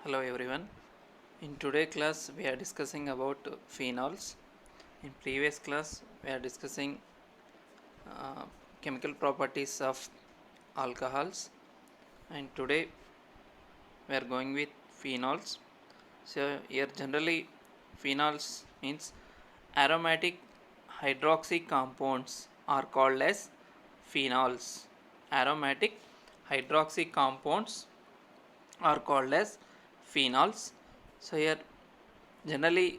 Hello everyone. In today class we are discussing about phenols. In previous class we are discussing uh, chemical properties of alcohols, and today we are going with phenols. So here generally phenols means aromatic hydroxy compounds are called as phenols. Aromatic hydroxy compounds are called as phenols. So here generally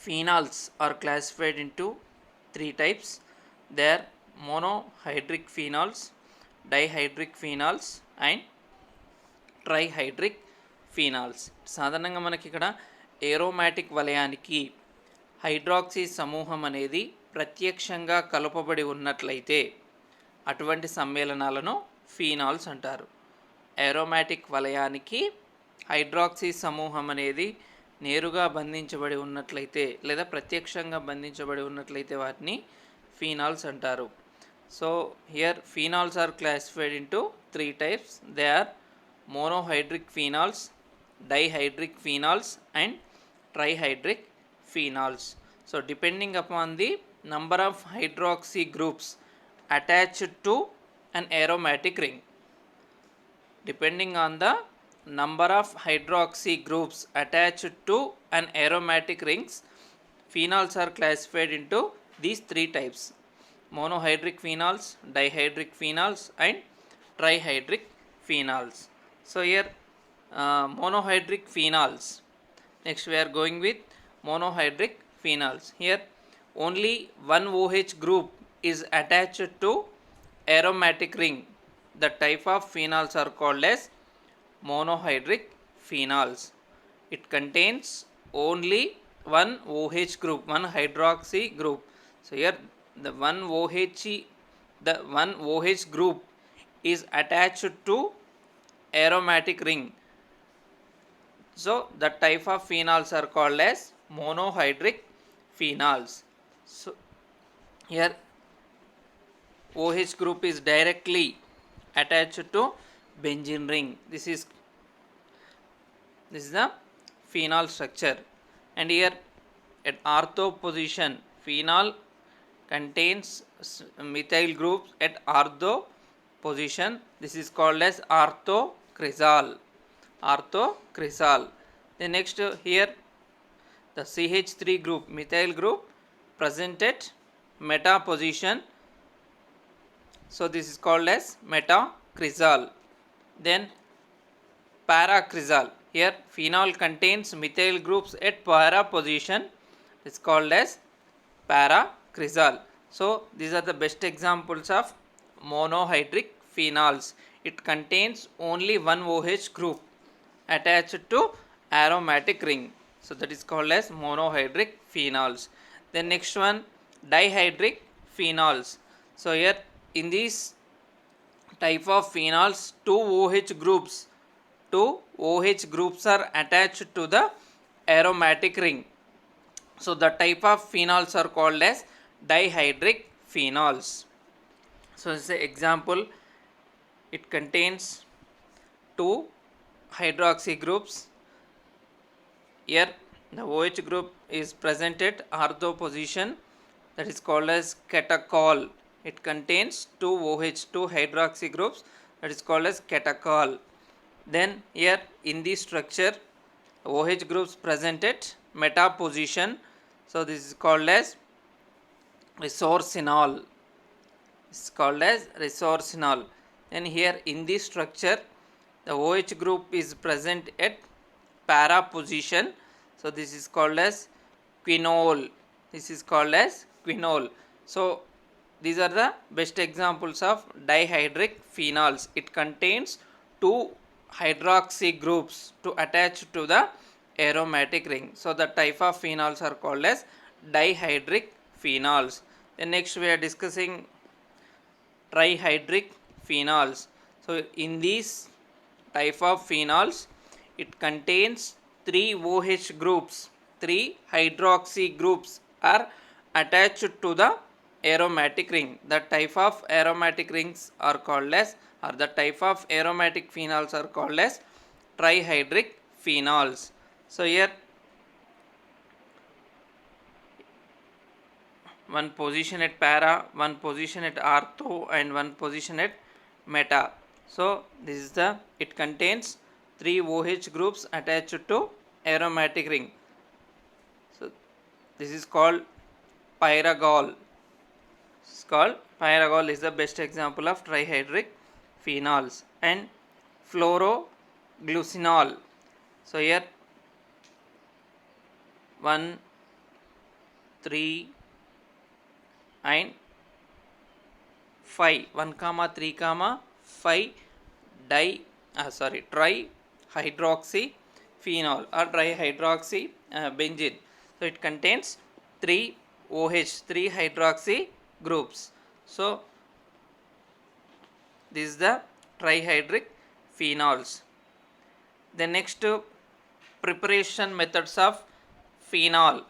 phenols are classified into three types. They are monohydric phenols, dihydric phenols and trihydric phenols. సాధారణంగా మనకి ఇక్కడ aromatic వలయానికి hydroxy సమూహం అనేది ప్రత్యక్షంగా కలుపబడి ఉన్నట్లయితే అటువంటి సమ్మేళనాలను phenols అంటారు. ఏరోమాటిక్ వలయానికి హైడ్రాక్సీ సమూహం అనేది నేరుగా బంధించబడి ఉన్నట్లయితే లేదా ప్రత్యక్షంగా బంధించబడి ఉన్నట్లయితే వాటిని ఫీనాల్స్ అంటారు. So here phenols are classified into three types. They are monohydric phenols, dihydric phenols and trihydric phenols. So depending upon the number of hydroxy groups attached to an aromatic ring, depending on the number of hydroxy groups attached to an aromatic rings, phenols are classified into these three types: monohydric phenols, dihydric phenols and trihydric phenols. So here monohydric phenols. Next we are going with monohydric phenols. Here only one OH group is attached to aromatic ring. The type of phenols are called as monohydric phenols. It contains only one OH group, one hydroxy group. So here the one OH group is attached to aromatic ring. So the type of phenols are called as monohydric phenols. So here OH group is directly attached to benzene ring. This is the phenol structure, and here at ortho position phenol contains methyl groups at ortho position. This is called as orthocresol. Then next here the CH3 group, methyl group, present at meta position. So this is called as metacresol. Then paracresol. Here phenol contains methyl groups at para position. It's called as paracresol. So these are the best examples of monohydric phenols. It contains only one OH group attached to aromatic ring. So that is called as monohydric phenols. Then next one, dihydric phenols. So here in this type of phenols, two OH groups are attached to the aromatic ring. So the type of phenols are called as dihydric phenols. So this is an example. It contains two hydroxy groups. Here the OH group is present at ortho position. That is called as catechol. It contains two hydroxy groups. That is called as catechol. Then here in this structure OH groups present at meta position. So this is called as resorcinol. It's called as resorcinol. And here in this structure the OH group is present at para position. So this is called as quinol. So these are the best examples of dihydric phenols. It contains two hydroxy groups to attach to the aromatic ring. So the type of phenols are called as dihydric phenols. Then next we are discussing trihydric phenols. So in these type of phenols, it contains three OH groups, three hydroxy groups are attached to the aromatic ring. The type of aromatic rings are called as, or the type of aromatic phenols are called as trihydric phenols. So here one position at para, one position at ortho, and one position at meta. So this is it contains 3 OH groups attached to aromatic ring. So this is called pyragol. Pyragol is the best example of trihydric phenols. And fluoroglucinol. So here 1, 3 and 5, 1, 3, 5 trihydroxyphenol or trihydroxy benzene. So it contains 3 OH, 3 hydroxy groups. So this is the trihydric phenols. The next preparation methods of phenol.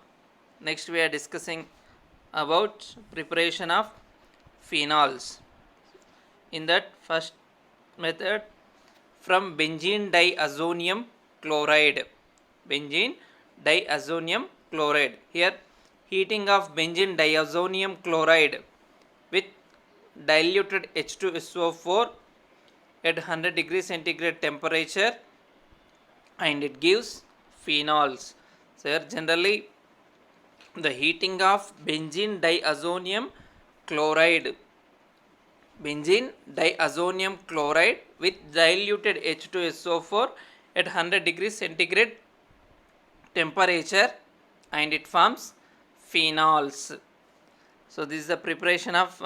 Next we are discussing about preparation of phenols. In that first method, from benzene diazonium chloride. Benzene diazonium chloride. Here heating of benzene diazonium chloride with diluted H2SO4 at 100 degrees centigrade temperature, and it gives phenols. So here generally the heating of benzene diazonium chloride with diluted H2SO4 at 100 degrees centigrade temperature, and it forms phenols. So this is the preparation of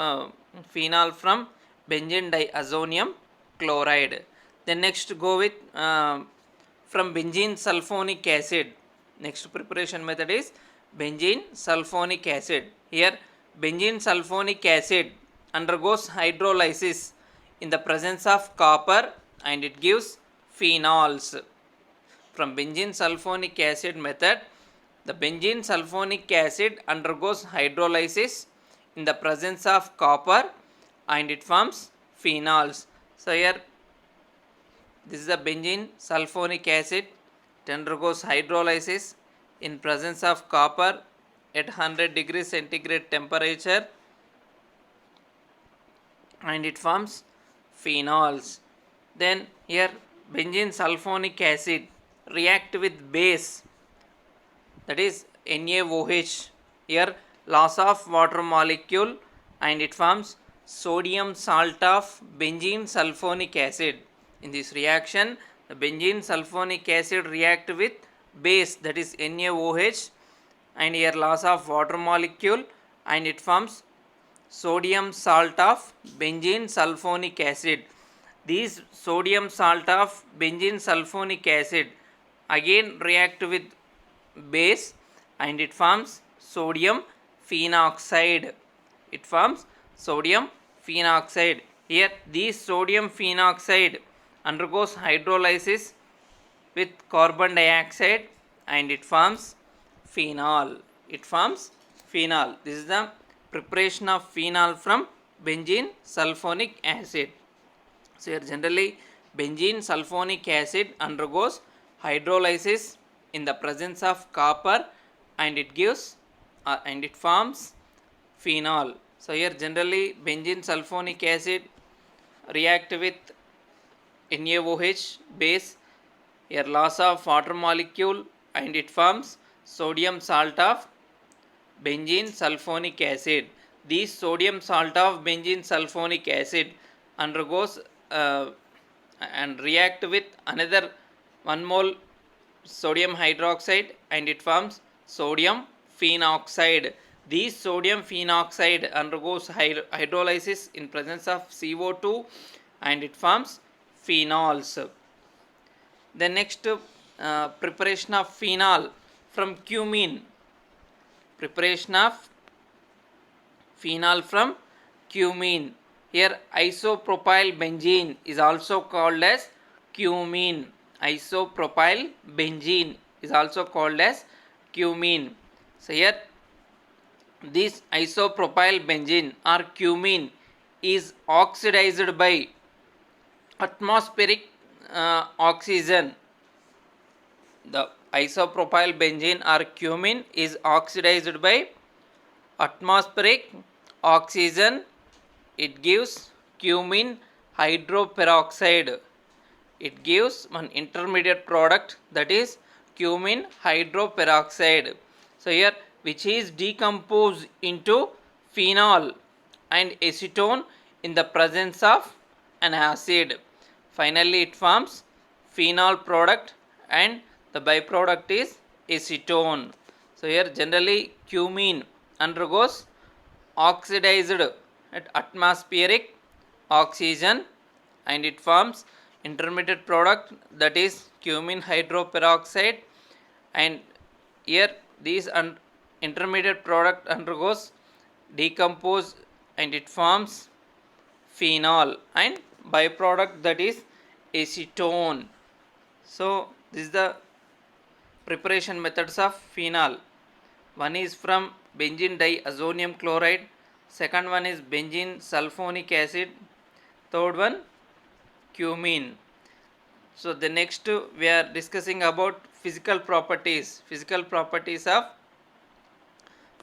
phenol from benzene diazonium chloride. Then next go with from benzene sulfonic acid. Next preparation method is benzene sulfonic acid. Here benzene sulfonic acid undergoes hydrolysis in the presence of copper, and it gives phenols. From benzene sulfonic acid method, the benzene sulfonic acid undergoes hydrolysis in the presence of copper, and it forms phenols. So here this is the benzene sulfonic acid. It undergoes hydrolysis in presence of copper at 100 degrees centigrade temperature, and it forms phenols. Then here benzene sulfonic acid react with base, that is NaOH. Here loss of water molecule, and it forms sodium salt of benzene sulfonic acid. In this reaction, the benzene sulfonic acid react with base, that is NaOH, and here loss of water molecule, and it forms sodium salt of benzene sulfonic acid. These sodium salt of benzene sulfonic acid again react with base, and it forms sodium phenoxide. It forms sodium phenoxide. Here this sodium phenoxide undergoes hydrolysis with carbon dioxide, and it forms phenol. It forms phenol. This is the preparation of phenol from benzene sulfonic acid. So here generally benzene sulfonic acid undergoes hydrolysis in the presence of copper, and it gives and it forms phenol. So here generally benzene sulfonic acid react with NaOH base, here loss of water molecule, and it forms sodium salt of benzene sulfonic acid. This sodium salt of benzene sulfonic acid undergoes and react with another 1 mole sodium hydroxide, and it forms sodium phenoxide. This sodium phenoxide undergoes hydrolysis in presence of CO2, and it forms phenols. The next preparation of phenol from cumene. Preparation of phenol from cumene. Here isopropyl benzene is also called as cumene. Isopropyl benzene is also called as cumene. So here this isopropyl benzene or cumene is oxidized by atmospheric oxygen The isopropyl benzene or cumene is oxidized by atmospheric oxygen. It gives cumene hydroperoxide. It gives one intermediate product, that is cumene hydroperoxide. So here, which is decomposed into phenol and acetone in the presence of an acid. Finally it forms phenol product and the byproduct is acetone. So here generally cumene undergoes oxidized at atmospheric oxygen and it forms intermediate product, that is cumene hydroperoxide, and here this intermediate product undergoes decompose and it forms phenol and byproduct, that is acetone. So this is the preparation methods of phenol. One is from benzene diazonium chloride, second one is benzene sulfonic acid, third one cumene. So the next we are discussing about physical properties of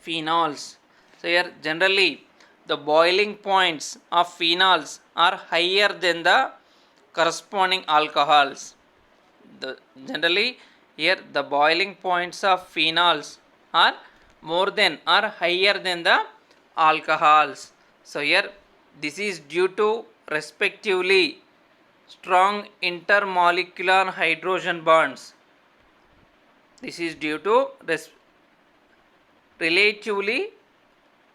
phenols. So here generally the boiling points of phenols are higher than the corresponding alcohols. Generally here the boiling points of phenols are more than or higher than the alcohols. So here this is due to respectively strong intermolecular hydrogen bonds. This is due to relatively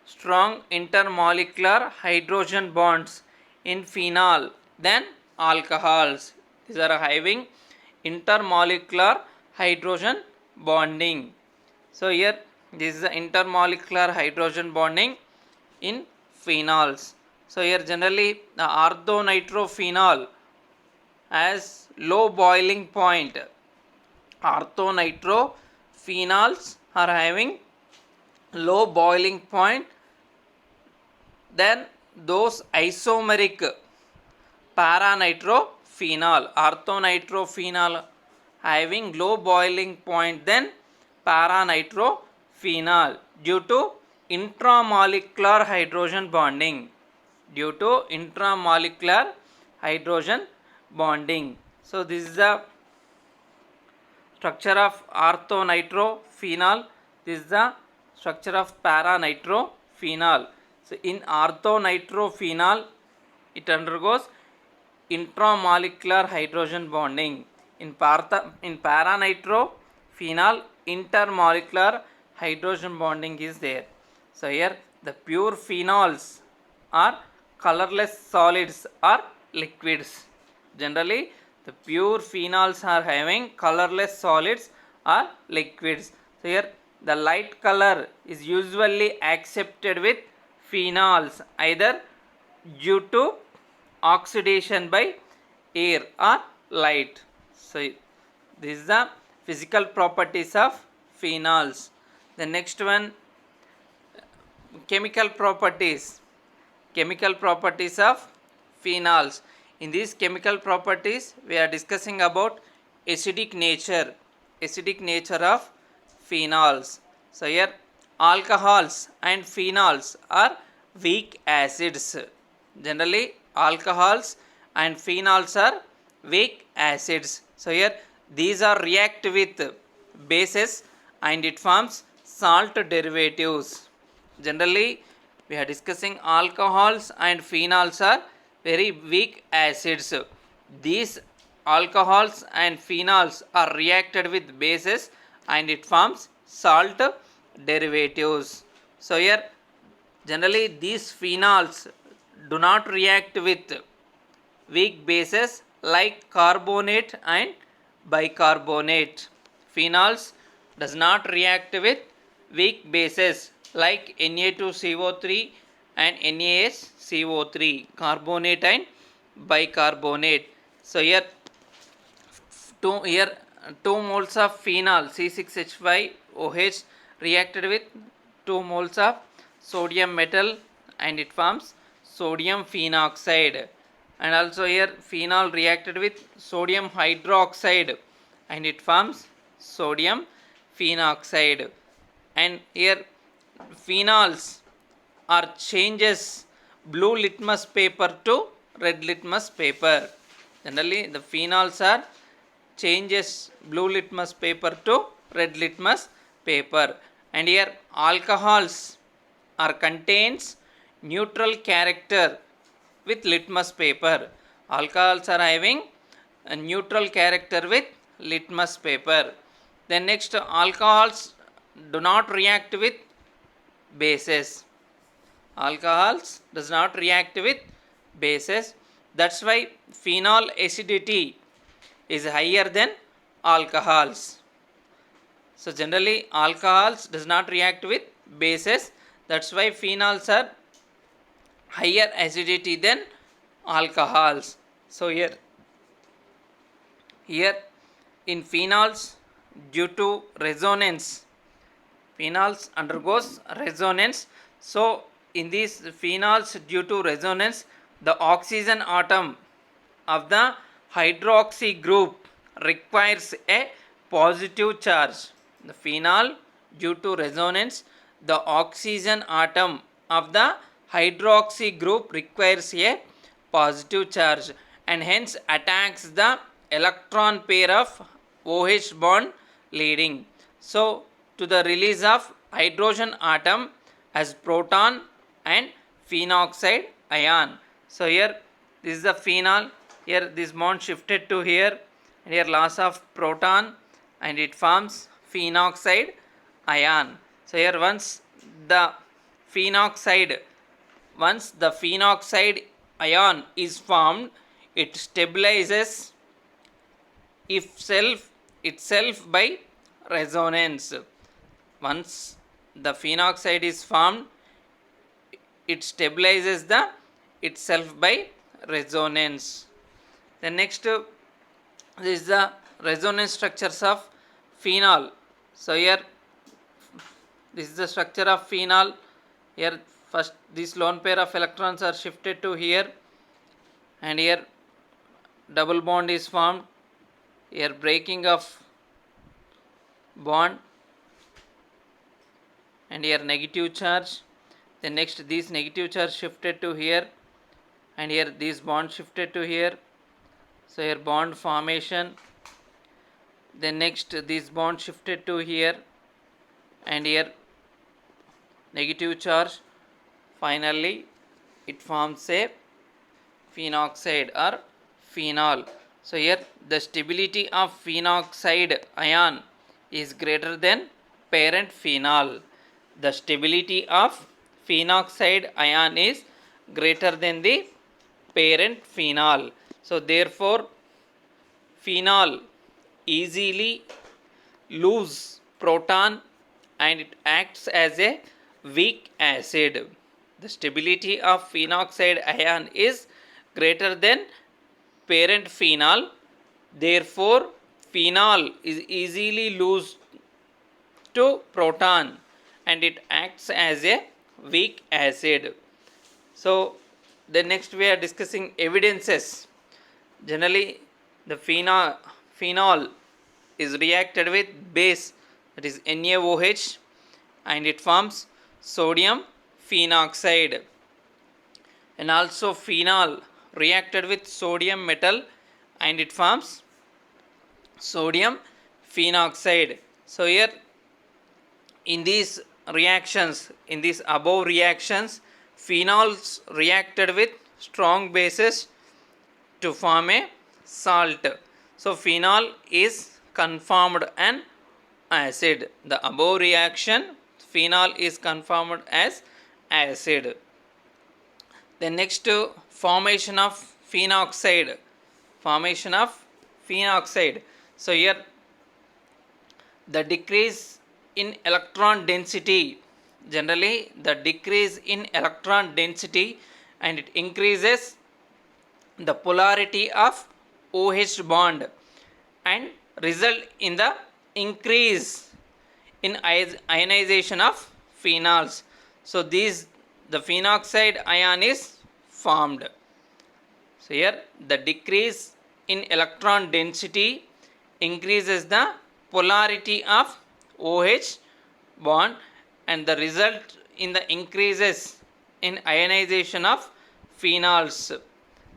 strong intermolecular hydrogen bonds in phenol than alcohols. These are having intermolecular hydrogen bonding. So here this is the intermolecular hydrogen bonding in phenols. So here generally the orthonitrophenol has low boiling point. Orthonitrophenols are having low boiling point than those isomeric paranitrophenol. Orthonitrophenol having low boiling point than paranitrophenol due to intramolecular hydrogen bonding. So this is the structure of orthonitrophenol. This is the structure of paranitrophenol. So in orthonitrophenol it undergoes intramolecular hydrogen bonding. In paranitrophenol intermolecular hydrogen bonding is there. So here the pure phenols are colorless solids or liquids. Generally the pure phenols are having colorless solids or liquids. So here the light color is usually accepted with phenols either due to oxidation by air or light. So this is the physical properties of phenols. The next one, chemical properties of phenols. In these chemical properties we are discussing about acidic nature of phenols. So here alcohols and phenols are weak acids. Generally alcohols and phenols are weak acids. So here these are react with bases and it forms salt derivatives. Generally we are discussing alcohols and phenols are very weak acids. These alcohols and phenols are reacted with bases and it forms salt derivatives. So here generally these phenols do not react with weak bases like carbonate and bicarbonate. Phenols does not react with weak bases like Na2CO3 and NaSCO3, carbonate and bicarbonate. So here 2 moles of phenol C6H5OH reacted with 2 moles of sodium metal and it forms sodium phenoxide. And also here phenol reacted with sodium hydroxide and it forms sodium phenoxide. And here phenols are changes blue litmus paper to red litmus paper. Generally the phenols are changes blue litmus paper to red litmus paper. And here alcohols are contains neutral character with litmus paper. Alcohols are having a neutral character with litmus paper. Then next, alcohols do not react with bases. Alcohols does not react with bases. That's why phenol acidity is higher than alcohols. So generally alcohols does not react with bases. That's why phenols are higher acidity than alcohols. So here in phenols, due to resonance, phenols undergoes resonance. So in these phenols, due to resonance, the oxygen atom of the hydroxy group requires a positive charge. The phenol, due to resonance, the oxygen atom of the hydroxy group requires a positive charge and hence attacks the electron pair of OH bond leading. So to the release of hydrogen atom as proton and phenoxide ion. So here this is the phenol. Here this bond shifted to here, and here loss of proton and it forms phenoxide ion. So here once the phenoxide ion is formed, it stabilizes itself by resonance. Once the phenoxide is formed, it stabilizes itself by resonance. Then next, this is the resonance structures of phenol. So here this is the structure of phenol. Here first this lone pair of electrons are shifted to here, and here double bond is formed. Here breaking of bond, and here negative charge. Then next this negative charge shifted to here, and here this bond shifted to here. So here bond formation. Then next this bond shifted to here, and here negative charge. Finally it forms a phenoxide or phenol. So here the stability of phenoxide ion is greater than parent phenol. The stability of phenoxide ion is greater than the parent phenol. So therefore phenol easily lose proton and it acts as a weak acid. The stability of phenoxide ion is greater than parent phenol. Therefore phenol is easily lose to proton and it acts as a weak acid. So the next we are discussing evidences. Generally the phenol is reacted with base, that is NaOH, and it forms sodium phenoxide. And also phenol reacted with sodium metal and it forms sodium phenoxide. So here in these reactions, in these above reactions, phenols reacted with strong bases to form a salt. So phenol is conformed an acid. The above reaction, phenol is conformed as acid. The next, formation of phenoxide. So here the decrease in electron density, generally the decrease in electron density, and it increases the polarity of OH bond and result in the increase in ionization of phenols. So the phenoxide ion is formed. So here the decrease in electron density increases the polarity of OH bond, and the result in the increases in ionization of phenols.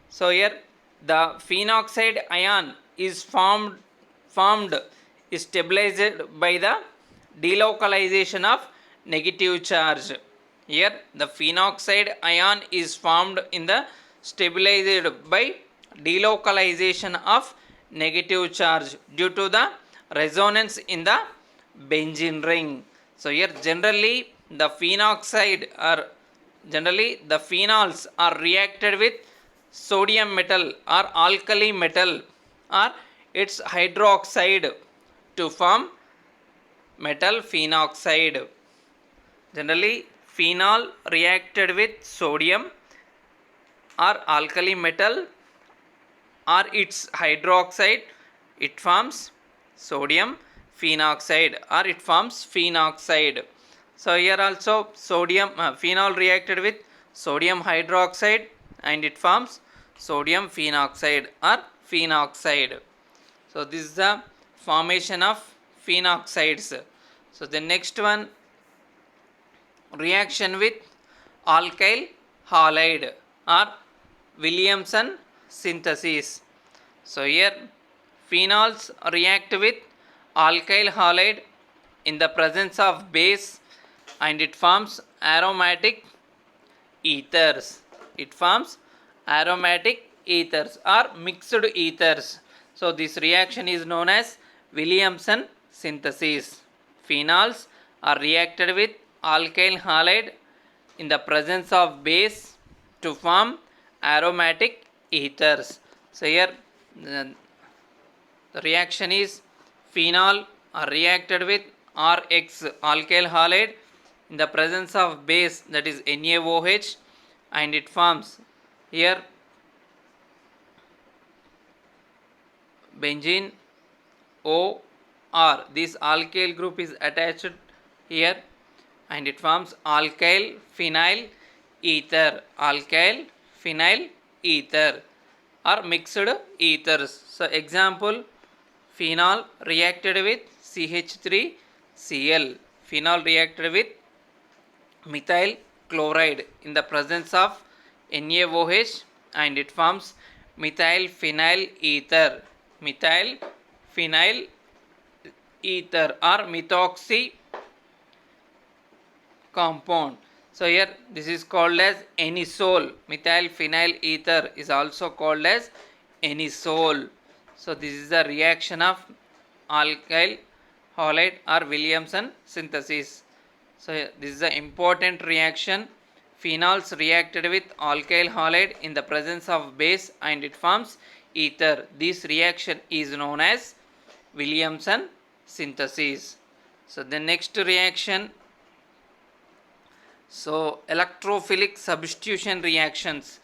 So here the phenoxide ion is formed is stabilized by the delocalization of negative charge. Here the phenoxide ion is formed in the stabilized by delocalization of negative charge due to the resonance in the benzene ring. So here generally the phenols are reacted with sodium metal or alkali metal or its hydroxide to form metal phenoxide. Generally phenol reacted with sodium or alkali metal or its hydroxide, it forms sodium phenoxide or it forms phenoxide. So here also phenol reacted with sodium hydroxide and it forms sodium phenoxide or phenoxide. So this is the formation of phenoxides. So the next one, reaction with alkyl halide or Williamson synthesis. So here phenols react with alkyl halide in the presence of base and it forms aromatic ethers. It forms aromatic ethers or mixed ethers. So this reaction is known as Williamson synthesis. Phenols are reacted with alkyl halide in the presence of base to form aromatic ethers. So here the reaction is phenol are reacted with RX alkyl halide in the presence of base, that is NaOH, and it forms here benzene OR. This alkyl group is attached here and it forms alkyl phenyl ether. Alkyl phenyl ether or mixed ethers. So example, phenol reacted with CH3Cl. Phenol reacted with methyl chloride in the presence of NaOH and it forms methyl phenyl ether. Methyl phenyl ether or methoxy compound. So here this is called as anisole. Methyl phenyl ether is also called as anisole. So this is the reaction of alkyl halide or Williamson synthesis. So this is the important reaction. Phenols reacted with alkyl halide in the presence of base and it forms ether. This reaction is known as Williamson synthesis. So the next reaction, so electrophilic substitution reactions.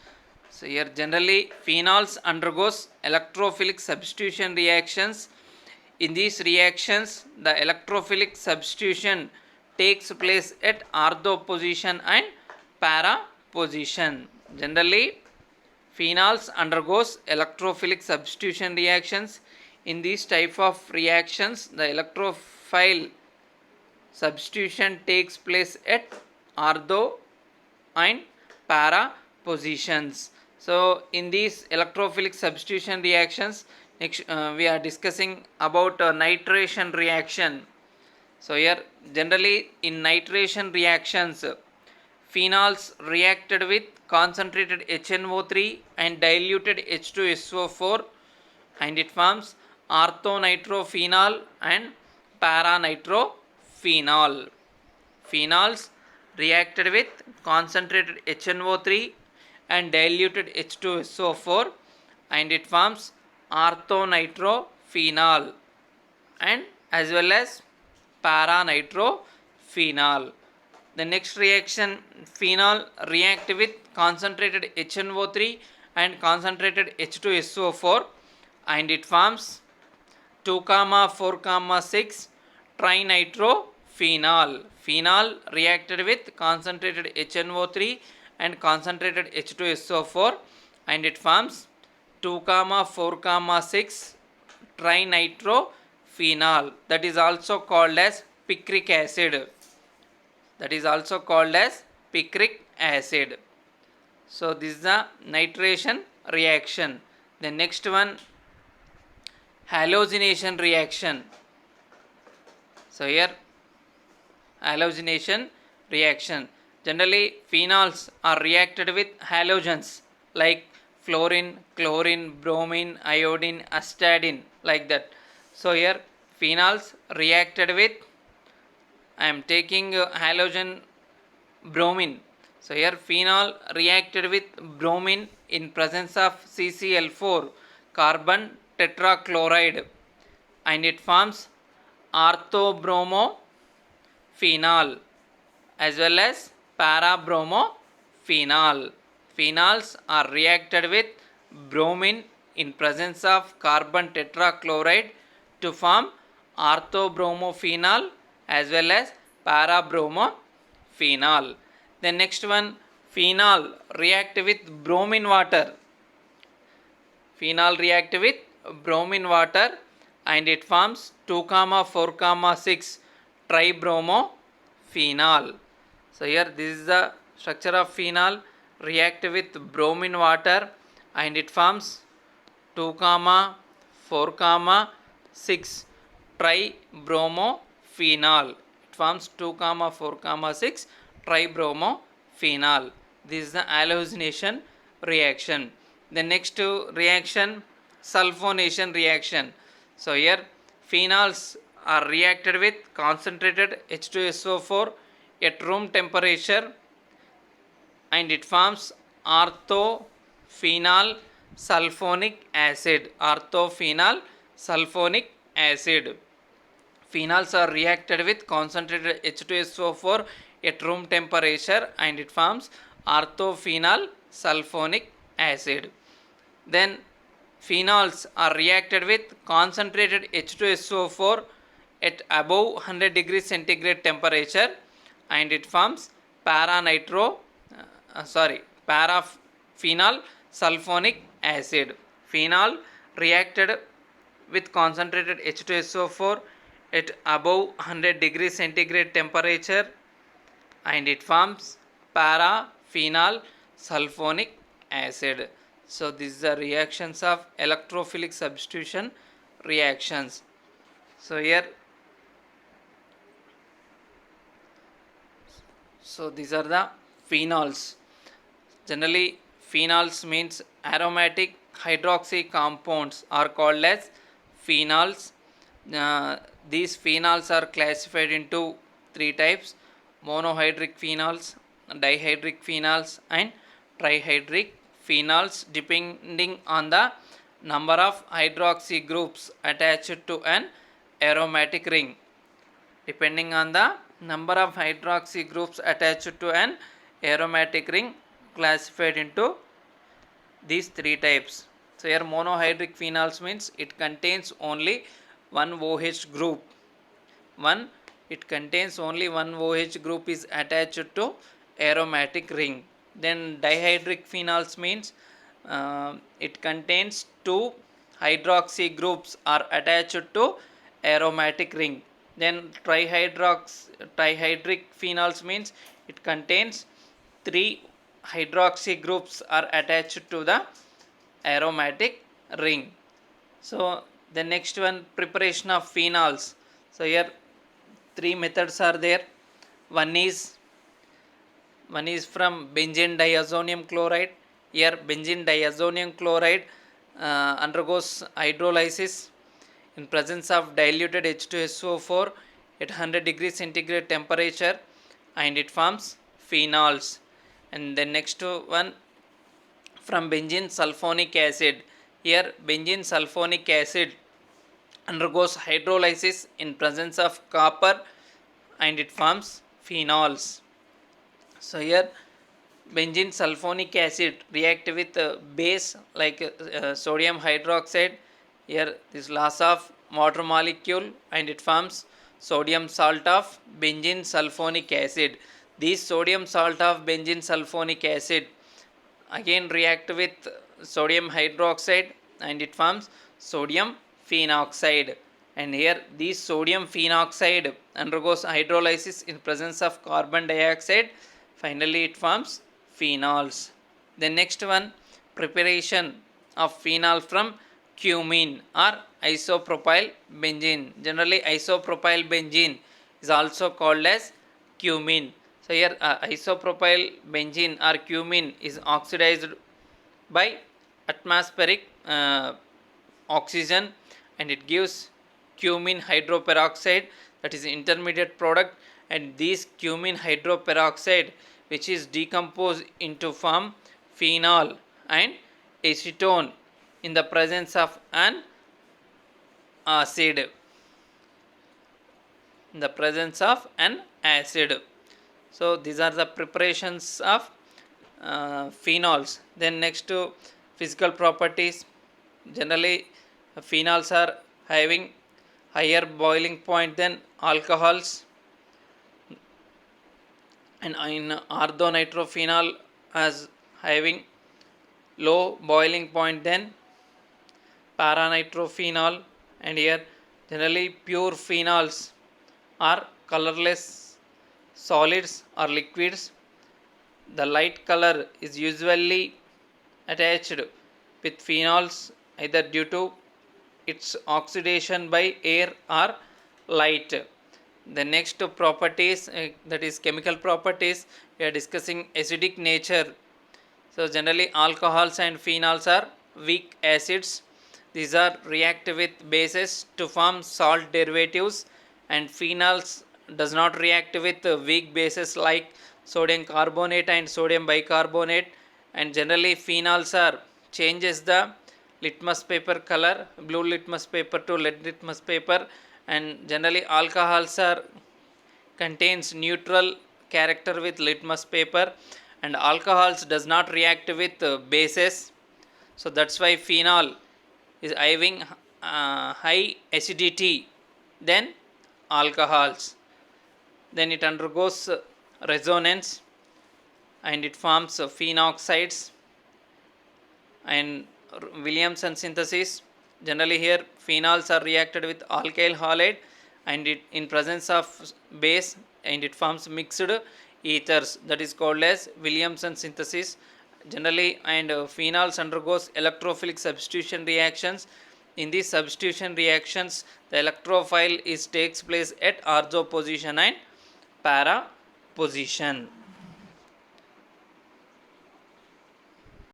So here generally phenols undergoes electrophilic substitution reactions. In these reactions the electrophilic substitution takes place at ortho position and para position. Generally phenols undergoes electrophilic substitution reactions. In these type of reactions the electrophile substitution takes place at ortho and para positions. So in these electrophilic substitution reactions, next we are discussing about nitration reaction. So here generally in nitration reactions phenols reacted with concentrated HNO3 and diluted H2SO4 and it forms orthonitrophenol and paranitrophenol. Phenols reacted with concentrated HNO3 and diluted H2SO4 and it forms orthonitrophenol and as well as paranitrophenol. The next reaction, phenol react with concentrated HNO3 and concentrated H2SO4 and it forms 2,4,6 trinitrophenol. Phenol reacted with concentrated HNO3 and concentrated H2SO4 and it forms 2,4,6 trinitrophenol phenol, that is also called as picric acid. That is also called as picric acid. So this is the nitration reaction. The next one, halogenation reaction. So here halogenation reaction. Generally phenols are reacted with halogens like fluorine, chlorine, bromine, iodine, astadine, like that. So here phenols reacted with, I am taking halogen bromine. So here phenol reacted with bromine in presence of CCl4, carbon tetrachloride, and it forms orthobromophenol as well as parabromophenol. Phenols are reacted with bromine in presence of carbon tetrachloride to form orthobromophenol as well as parabromophenol. The next one, phenol react with bromine water. Phenol react with bromine water and it forms 2,4,6 tribromophenol. So here this is the structure of phenol, react with bromine water and it forms 2,4,6 tribromophenol. It forms 2,4,6 tribromophenol. This is the halogenation reaction. The next reaction, sulfonation reaction. So here phenols are reacted with concentrated H2SO4 at room temperature and it forms orthophenol sulfonic acid. Orthophenol sulfonic acid. Phenols are reacted with concentrated H2SO4 at room temperature and it forms orthophenol sulfonic acid. Then phenols are reacted with concentrated H2SO4 at above 100 degrees centigrade temperature and it forms paraphenol sulfonic acid. Phenol reacted with concentrated H2SO4 at above 100 degrees centigrade temperature and it forms paraphenol sulfonic acid. So these are reactions of electrophilic substitution reactions. So here, so these are the phenols. Generally phenols means aromatic hydroxy compounds are called as phenols. These phenols are classified into three types: monohydric phenols, dihydric phenols and trihydric phenols, depending on the number of hydroxy groups attached to an aromatic ring. Depending on the number of hydroxy groups attached to an aromatic ring, classified into these three types. So here monohydric phenols means it contains only one OH group. It contains only one OH group is attached to aromatic ring. Then dihydric phenols means it contains two hydroxy groups are attached to aromatic ring. Then trihydric phenols means it contains three hydroxy groups are attached to the aromatic ring. So the next one, preparation of phenols. So here three methods are there. One is from benzene diazonium chloride. Here benzene diazonium chloride undergoes hydrolysis in presence of diluted H2SO4 at 100 degrees centigrade temperature and it forms phenols. And the next one, from benzene sulfonic acid. Here benzene sulfonic acid undergoes hydrolysis in presence of copper and it forms phenols. So here benzene sulfonic acid react with base like sodium hydroxide. Here this loss of water molecule and it forms sodium salt of benzene sulfonic acid. This sodium salt of benzene sulfonic acid again react with sodium hydroxide and it forms sodium phenoxide and here this sodium phenoxide undergoes hydrolysis in presence of carbon dioxide. Finally it forms phenols. The next one, preparation of phenol from cumene or isopropyl benzene. Generally isopropyl benzene is also called as cumene. So here isopropyl benzene or cumene is oxidized by atmospheric oxygen, and it gives cumene hydroperoxide, that is intermediate product, and this cumene hydroperoxide which is decomposed into form phenol and acetone in the presence of an acid. In the presence of an acid. So these are the preparations of phenols. Then next to physical properties, generally phenols are having higher boiling point than alcohols, and in orthonitrophenol as having low boiling point than paranitrophenol. And here generally pure phenols are colorless solids or liquids. The light color is usually attached with phenols either due to its oxidation by air or light. The next properties, that is chemical properties, we are discussing acidic nature. So generally alcohols and phenols are weak acids. These are react with bases to form salt derivatives, and phenols does not react with weak bases like sodium carbonate and sodium bicarbonate. And generally phenols are changes the litmus paper color, blue litmus paper to red litmus paper, and generally alcohols are contains neutral character with litmus paper, and alcohols does not react with bases. So that's why phenol is having high acidity than alcohols. Then it undergoes resonance and it forms phenoxides and Williamson synthesis. Generally here phenols are reacted with alkyl halide and it in presence of base, and it forms mixed ethers, that is called as Williamson synthesis. Generally, and phenols undergoes electrophilic substitution reactions. In these substitution reactions the electrophile is takes place at ortho position and para position.